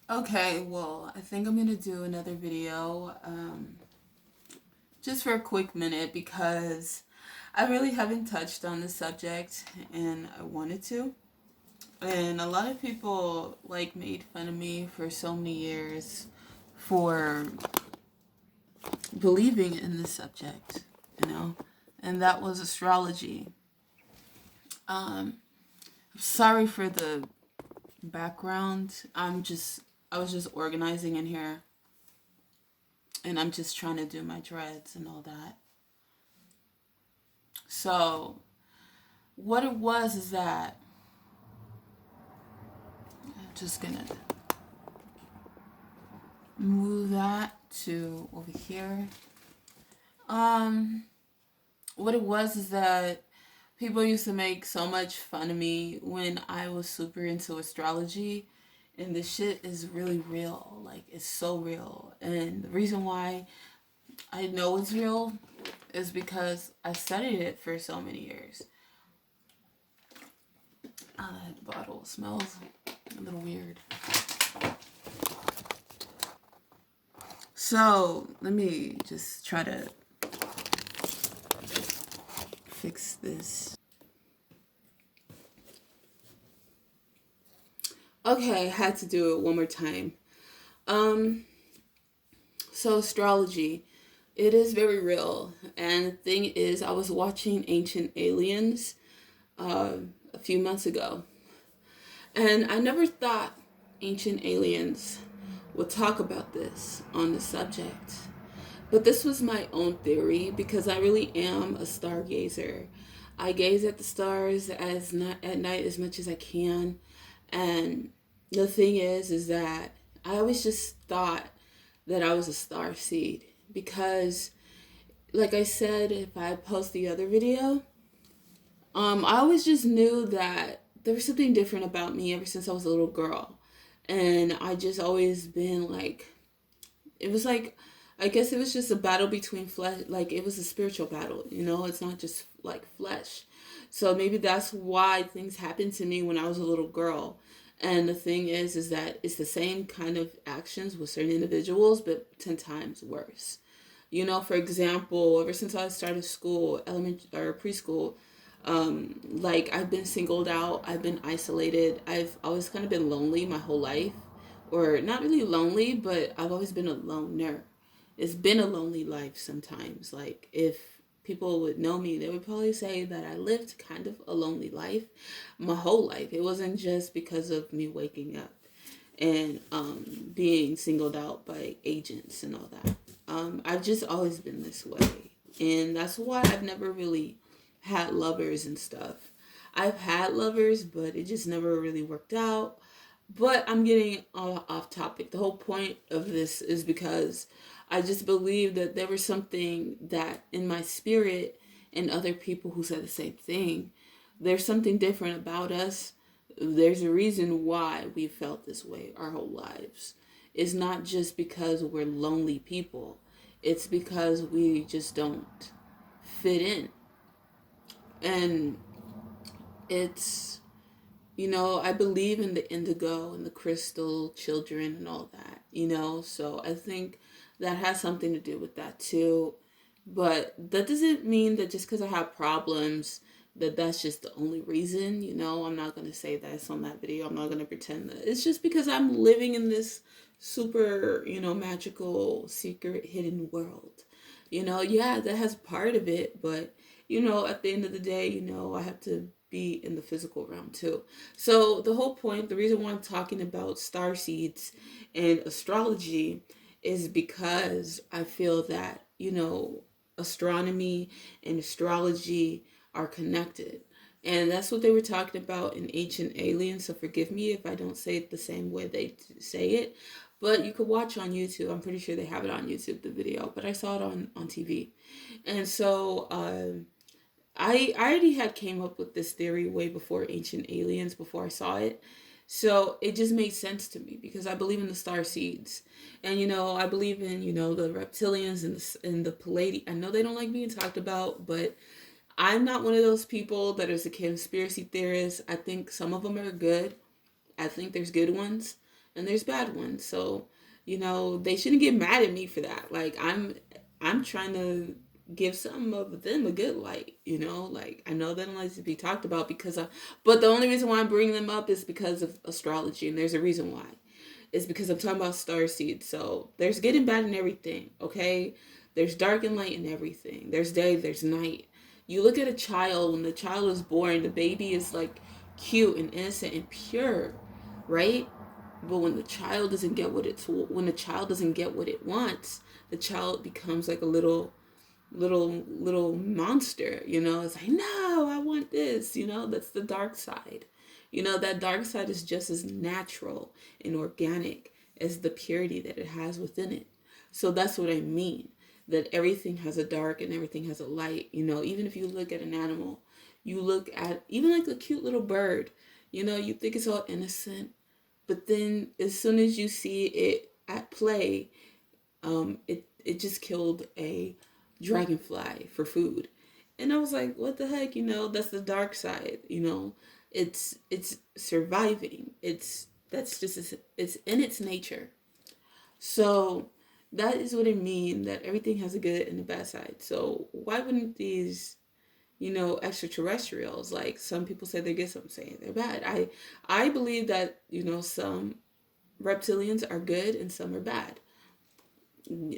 Okay, well, I think I'm gonna do another video just for a quick minute because I really haven't touched on this subject and I wanted to. And a lot of people like made fun of me for so many years for believing in this subject, you know, and that was astrology. Um, Sorry for the background. I was just organizing in here and I'm just trying to do my dreads and all that. So, what it was is that I'm just gonna move that to over here. Um, what it was is that people used to make so much fun of me when I was super into astrology, and this shit is really real. Like, it's so real. And the reason why I know it's real is because I studied it for so many years. Ah, that bottle smells a little weird. So let me just try to fix this. Okay, I had to do it one more time. Um, so astrology, it is very real. And the thing is, I was watching Ancient Aliens a few months ago, and I never thought Ancient Aliens would talk about this on the subject. But this was my own theory because I really am a stargazer. I gaze at the stars as not at night as much as I can, and the thing is that I always just thought that I was a star seed because, like I said, if I post the other video, I always just knew that there was something different about me ever since I was a little girl, and I just always been like it was like I guess it was just a battle between flesh, like it was a spiritual battle, you know, it's not just like flesh. So maybe that's why things happened to me when I was a little girl. And the thing is that it's the same kind of actions with certain individuals, but 10 times worse. You know, for example, ever since I started school, elementary or preschool, like I've been singled out, I've been isolated, I've always kind of been lonely my whole life, or not really lonely, but I've always been a loner. It's been a lonely life sometimes. Like if people would know me, they would probably say that I lived kind of a lonely life my whole life. It wasn't just because of me waking up and being singled out by agents and all that. I've just always been this way. And that's why I've never really had lovers and stuff. I've had lovers, but it just never really worked out. But I'm getting off topic. The whole point of this is because I just believe that there was something that in my spirit and other people who said the same thing. There's something different about us. There's a reason why we felt this way our whole lives. It's not just because we're lonely people. It's because we just don't fit in. And it's, you know, I believe in the indigo and the crystal children and all that, you know, so I think that has something to do with that too. But that doesn't mean that just because I have problems, that that's just the only reason, you know. I'm not going to say that it's on that video. I'm not going to pretend that. It's just because I'm living in this super, you know, magical, secret, hidden world. You know, yeah, that has part of it, but you know, at the end of the day, you know, I have to be in the physical realm too. So the whole point, the reason why I'm talking about star seeds and astrology is because I feel that, you know, astronomy and astrology are connected. And that's what they were talking about in Ancient Aliens. So forgive me if I don't say it the same way they say it. But you could watch on YouTube. I'm pretty sure they have it on YouTube, the video. But I saw it on TV. And so I already had came up with this theory way before Ancient Aliens, before I saw it. So it just made sense to me because I believe in the star seeds, and you know I believe in, you know, the reptilians and the Palladi. I know they don't like being talked about, but I'm not one of those people that is a conspiracy theorist. I think some of them are good. I think there's good ones, and there's bad ones. So, they shouldn't get mad at me for that. Like I'm trying to give some of them a good light, like I know they don't like to be talked about but the only reason why I'm bringing them up is because of astrology, and there's a reason why. It's because I'm talking about star seeds. So there's good and bad in everything, okay? There's dark and light in everything. There's day, there's night. You look at a child, when the child is born, the baby is like cute and innocent and pure, right? But when the child doesn't get when the child doesn't get what it wants, the child becomes like a little monster. It's like, no, I want this. That's the dark side. That dark side is just as natural and organic as the purity that it has within it. So that's what I mean, that everything has a dark and everything has a light. Even if you look at an animal, you look at even like a cute little bird, you think it's all innocent, but then as soon as you see it at play, it just killed a dragonfly for food. And I was like, what the heck, that's the dark side. It's surviving. It's in its nature. So that is what I mean, that everything has a good and a bad side. So why wouldn't these extraterrestrials, like some people say they're good, some say they're bad. I believe that some reptilians are good and some are bad.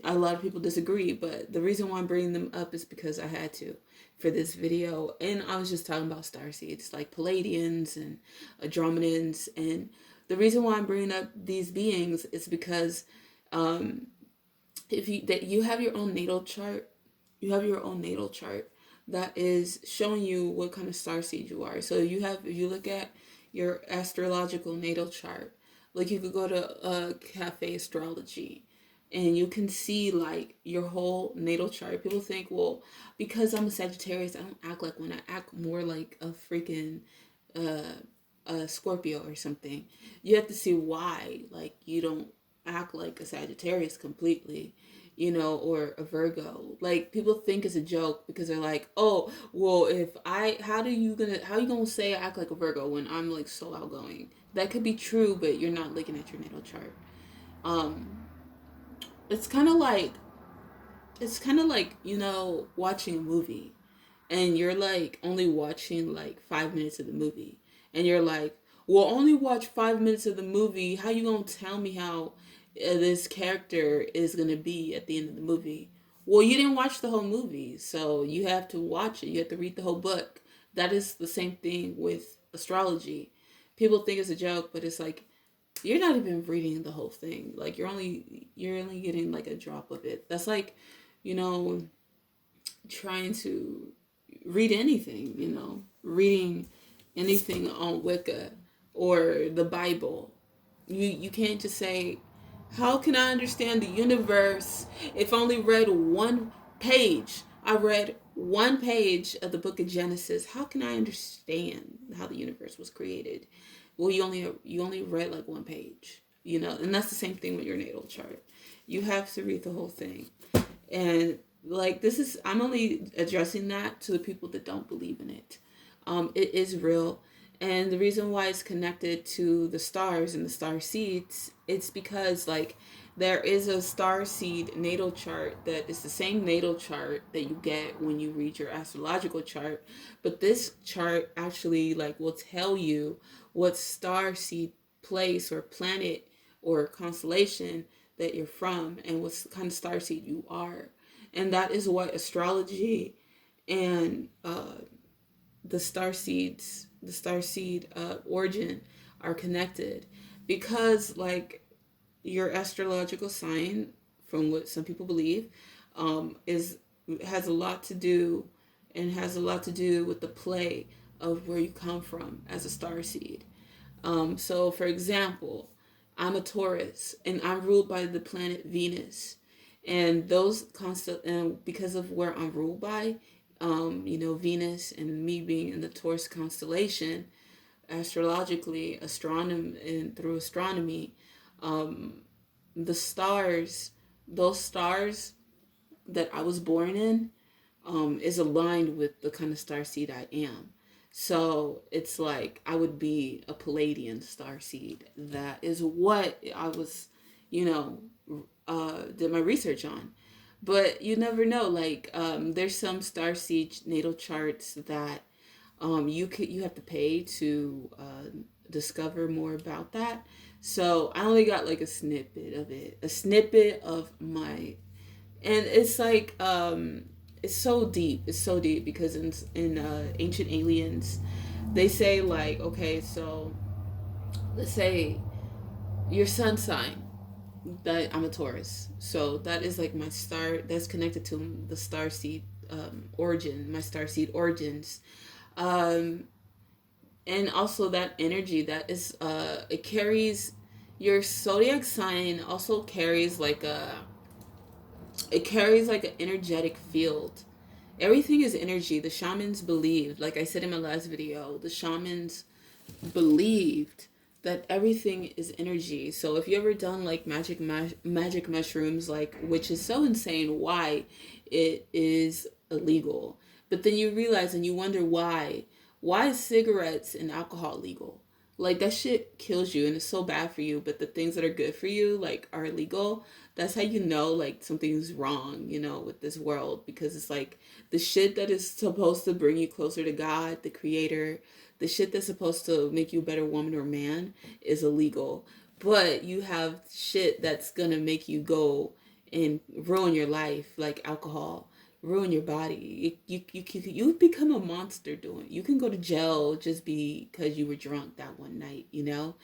A lot of people disagree, but the reason why I'm bringing them up is because I had to for this video. And I was just talking about star seeds like Palladians and Andromedans. And the reason why I'm bringing up these beings is because if you have your own natal chart, that is showing you what kind of star seed you are. So if you look at your astrological natal chart, like you could go to Cafe Astrology, and you can see like your whole natal chart. People think, well, because I'm a Sagittarius, I don't act like one. I act more like a freaking a Scorpio or something. You have to see why, like, you don't act like a Sagittarius completely, or a Virgo. Like, people think it's a joke because they're like, oh, well, how you gonna say I act like a Virgo when I'm like so outgoing? That could be true, but you're not looking at your natal chart. Um, it's kind of like watching a movie, and you're like only watching like 5 minutes of the movie, and you're like, well, only watch 5 minutes of the movie, how you gonna tell me how this character is gonna be at the end of the movie? Well, you didn't watch the whole movie, so you have to watch it. You have to read the whole book. That is the same thing with astrology. People think it's a joke, but it's like, you're not even reading the whole thing. Like, you're only getting like a drop of it. That's like, you know, trying to read anything, reading anything on Wicca or the Bible. You can't just say, how can I understand the universe if I only read one page? I read one page of the book of Genesis. How can I understand how the universe was created? Well, you only read like one page, and that's the same thing with your natal chart. You have to read the whole thing. And like, I'm only addressing that to the people that don't believe in it. It is real. And the reason why it's connected to the stars and the star seeds, it's because like there is a star seed natal chart that is the same natal chart that you get when you read your astrological chart. But this chart actually like will tell you what star seed place or planet or constellation that you're from and what kind of star seed you are. And that is what astrology and the star seed origin are connected, because like your astrological sign, from what some people believe, is has a lot to do with the play of where you come from as a star seed. So, for example, I'm a Taurus and I'm ruled by the planet Venus, and and because of where I'm ruled by, Venus, and me being in the Taurus constellation, astrologically, and through astronomy, the stars, those stars that I was born in, is aligned with the kind of star seed I am. So it's like I would be a Palladian star seed. That is what I was, you know, did my research on. But you never know. Like, there's some star seed natal charts that you have to pay to discover more about that. So I only got like a snippet of it, a snippet of my, and it's like it's so deep. It's so deep because in Ancient Aliens, they say like, okay, so let's say your sun sign, that I'm a Taurus, so that is like my star. That's connected to the star seed origin, my star seed origins. Um, and also that energy that is it carries, your zodiac sign also carries like a, it carries like an energetic field. Everything is energy. The shamans believed, like I said in my last video, the shamans believed that everything is energy. So if you ever done like magic mushrooms, like, which is so insane why it is illegal, but then you realize and you wonder why is cigarettes and alcohol legal? Like, that shit kills you and it's so bad for you, but the things that are good for you like are illegal. That's how you know like something's wrong, with this world, because it's like the shit that is supposed to bring you closer to God, the creator, the shit that's supposed to make you a better woman or man is illegal. But you have shit that's gonna make you go and ruin your life, like alcohol, ruin your body. You become a monster doing it. You can go to jail just because you were drunk that one night. You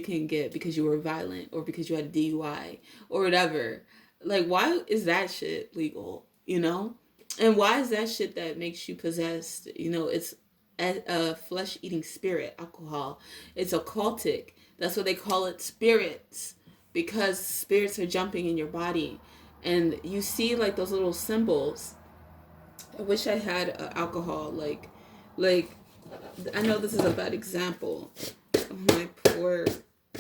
can get, because you were violent or because you had a DUI or whatever. Like, why is that shit legal? And why is that shit that makes you possessed? It's a flesh eating spirit, alcohol. It's occultic. That's what they call it, spirits, because spirits are jumping in your body. And you see like those little symbols. I wish I had alcohol. Like I know this is a bad example of my poor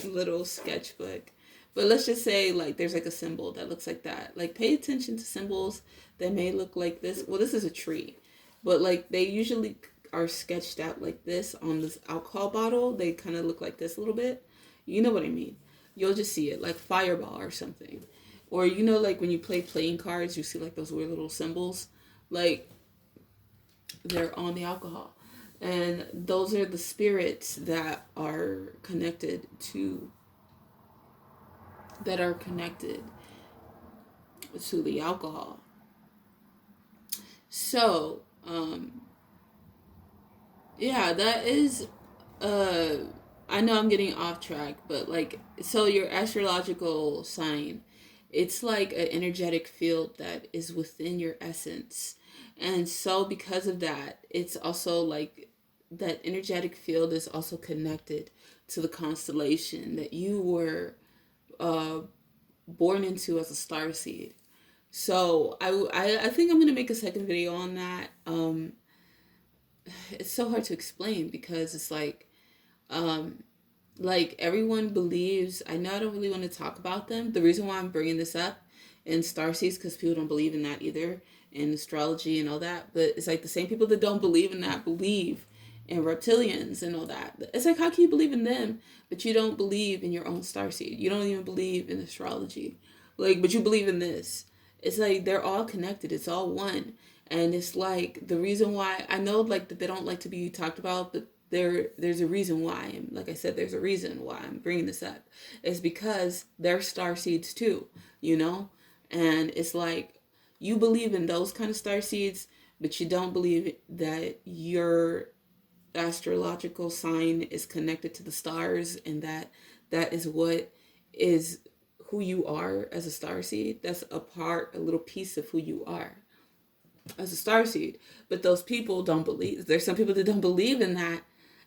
little sketchbook, but let's just say like there's like a symbol that looks like that. Like, pay attention to symbols that may look like this. Well, this is a tree, but like they usually are sketched out like this on this alcohol bottle. They kind of look like this a little bit. You know what I mean? You'll just see it like fireball or something. Or like when you play playing cards, you see like those weird little symbols. Like, they're on the alcohol. And those are the spirits that are connected to the alcohol. So, yeah, that is uh I know I'm getting off track, but like, so your astrological sign, it's like an energetic field that is within your essence. And so because of that, it's also like that energetic field is also connected to the constellation that you were uh born into as a star seed. So I think I'm gonna make a second video on that. It's so hard to explain because it's um like everyone believes. I know I don't really want to talk about them. The reason why I'm bringing this up in starseeds, because people don't believe in that either, in astrology and all that. But it's like the same people that don't believe in that believe in reptilians and all that. It's like, how can you believe in them but you don't believe in your own starseed? You don't even believe in astrology, like, but you believe in this. It's like they're all connected. It's all one. And it's like the reason why I know like that they don't like to be talked about, but there's a reason why. And like I said, there's a reason why I'm bringing this up. It's because they're star seeds too, you know. And it's like you believe in those kind of star seeds, but you don't believe that your astrological sign is connected to the stars, and that is what is who you are as a star seed. That's a little piece of who you are as a star seed. But those people don't believe. There's some people that don't believe in that.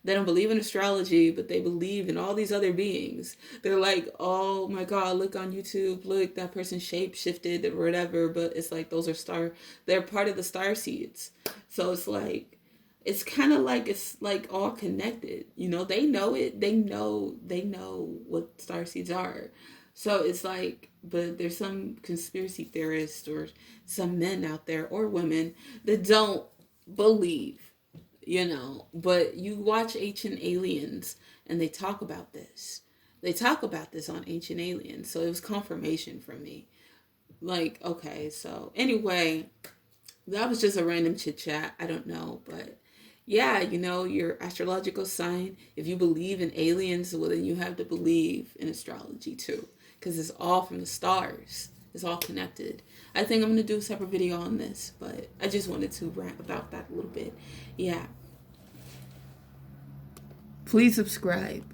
They don't believe in astrology, but they believe in all these other beings. They're like, oh my God, look on YouTube, look, that person shape shifted or whatever. But it's like they're part of the star seeds. So it's like, it's kind of like, it's like all connected. They know it. They know what star seeds are. So it's like, but there's some conspiracy theorists or some men out there or women that don't believe But you watch Ancient Aliens and they talk about this. They talk about this on Ancient Aliens. So it was confirmation for me. Like, okay, so anyway, that was just a random chit chat. I don't know, but yeah, your astrological sign. If you believe in aliens, well, then you have to believe in astrology too, because it's all from the stars. It's all connected. I think I'm gonna do a separate video on this, but I just wanted to rant about that a little bit. Yeah. Please subscribe.